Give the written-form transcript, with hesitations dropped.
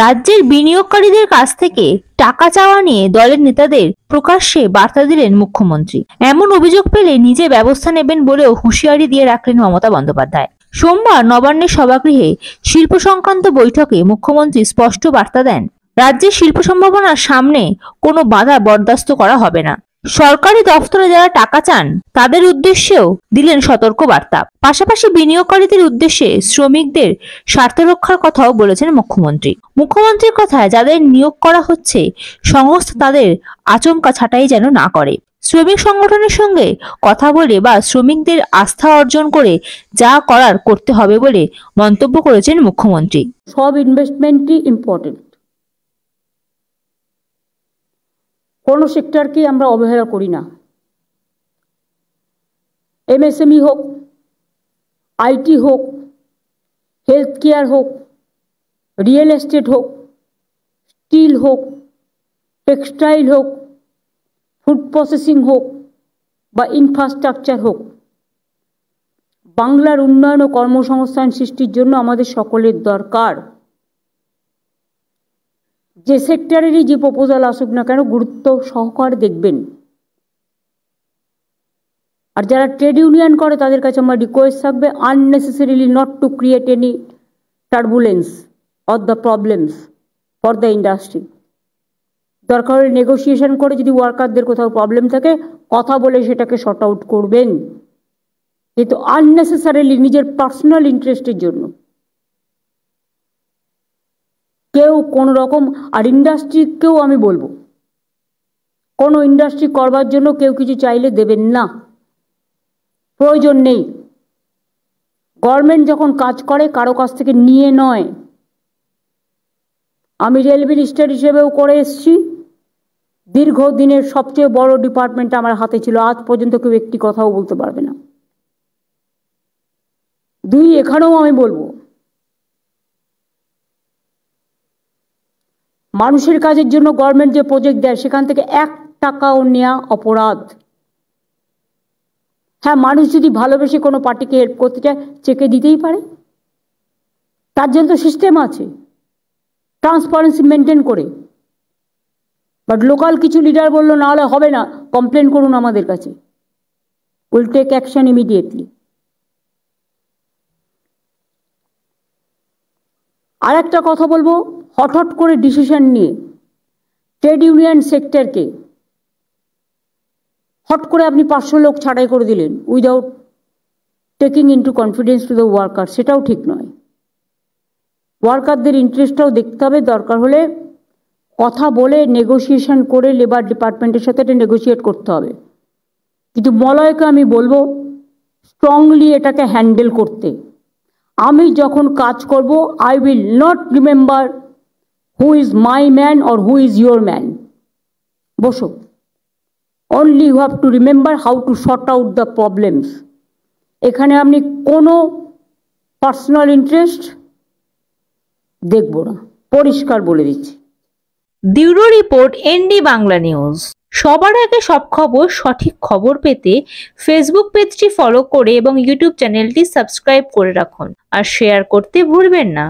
রাজ্যের বিনিয়োগকারীদের কাছ থেকে টাকা চাওয়া নিয়ে দলের নেতাদের প্রকাশ্যে বার্তা দিলেন মুখ্যমন্ত্রী। এমন অভিযোগ পেলে নিজে ব্যবস্থা নেবেন বলেও হুঁশিয়ারি দিয়ে রাখলেন মমতা বন্দ্যোপাধ্যায়। সোমবার নবান্নের সভাগৃহে শিল্প সংক্রান্ত বৈঠকে মুখ্যমন্ত্রী স্পষ্ট বার্তা দেন, রাজ্যের শিল্প সম্ভাবনার সামনে কোনো বাধা বরদাস্ত করা হবে না। সরকারি দফতরে যারা টাকা চান তাদের উদ্দেশ্যেও দিলেন সতর্ক বার্তা। পাশাপাশি বিনিয়োগকারীদের উদ্দেশ্যে শ্রমিকদের স্বার্থ রক্ষার কথাও বলেছেন মুখ্যমন্ত্রী। মুখ্যমন্ত্রীর কথায়, যাদের নিয়োগ করা হচ্ছে সংস্থা তাদের আচমকা ছাঁটাই যেন না করে। শ্রমিক সংগঠনের সঙ্গে কথা বলে বা শ্রমিকদের আস্থা অর্জন করে যা করার করতে হবে বলে মন্তব্য করেছেন মুখ্যমন্ত্রী। সব ইনভেস্টমেন্টই ইম্পর্টেন্ট, কোনো সেক্টরকে আমরা অবহেলা করি না। এমএসএমই হোক, আইটি হোক, হেলথ কেয়ার হোক, রিয়েল এস্টেট হোক, স্টিল হোক, টেক্সটাইল হোক, ফুড প্রসেসিং হোক বা ইনফ্রাস্ট্রাকচার হোক, বাংলার উন্নয়ন ও কর্মসংস্থান সৃষ্টির জন্য আমাদের সকলের দরকার। যে সেক্টরেরই যে প্রপোজাল আসুক না কেন গুরুত্ব সহকারে দেখবেন। আর যারা ট্রেড ইউনিয়ন করে তাদের কাছে আমার রিকোয়েস্ট থাকবে, unnecessarily not to create any turbulence or the problems for the industry. দরকার হলে নেগোসিয়েশন করে যদি ওয়ার্কারদের কোথাও প্রবলেম থাকে কথা বলে সেটাকে শর্ট আউট করবেন, কিন্তু আননেসেসারিলি নিজের পার্সোনাল ইন্টারেস্টের জন্য কেউ কোনো রকম। আর ইন্ডাস্ট্রিকেও আমি বলবো, কোনো ইন্ডাস্ট্রি করবার জন্য কেউ কিছু চাইলে দেবেন না, প্রয়োজন নেই। গভর্নমেন্ট যখন কাজ করে কারো কাছ থেকে নিয়ে নয়। আমি রেল মিনিস্টার হিসেবেও করে এসছি, দীর্ঘদিনের সবচেয়ে বড় ডিপার্টমেন্ট আমার হাতে ছিল, আজ পর্যন্ত কেউ একটি কথাও বলতে পারবে না। দুই, এখানেও আমি বলবো, মানুষের কাজের জন্য গভর্নমেন্ট যে প্রজেক্ট দেয় সেখান থেকে 1 টাকাও নেওয়া অপরাধ। হ্যাঁ, মানুষ যদি ভালোবেসে কোনো পার্টিকে হেল্প করতে চায় চেকে দিতেই পারে, তার জন্য তো সিস্টেম আছে, ট্রান্সপারেন্সি মেনটেন করে। বাট লোকাল কিছু লিডার বললো না হলে হবে না, কমপ্লেন করুন আমাদের কাছে, উইল টেক অ্যাকশন ইমিডিয়েটলি। আর একটা কথা বলবো, হঠাৎ করে ডিসিশন নিয়ে ট্রেড ইউনিয়ন সেক্টরকে হট করে আপনি 500 লোক ছাঁটাই করে দিলেন without taking into confidence to the worker, সেটাও ঠিক নয়। ওয়ার্কারদের ইন্টারেস্টটাও দেখতে হবে, দরকার হলে কথা বলে নেগোসিয়েশন করে লেবার ডিপার্টমেন্টের সাথে এটা নেগোসিয়েট করতে হবে। কিন্তু মলয়কে আমি বলবো স্ট্রংলি এটাকে হ্যান্ডেল করতে। আমি যখন কাজ করব, I will not remember who is my man or who is your man. বসো, only you have to remember how to sort out the problems. এখানে আপনি কোনো পার্সোনাল ইন্টারেস্ট দেখব না, পরিষ্কার বলে দিচ্ছি। Bureau report, ND Bangla news. সবার আগে সব খবর, সঠিক খবর পেতে ফেসবুক পেজটি ফলো করে এবং ইউটিউব চ্যানেলটি সাবস্ক্রাইব করে রাখুন আর শেয়ার করতে ভুলবেন না।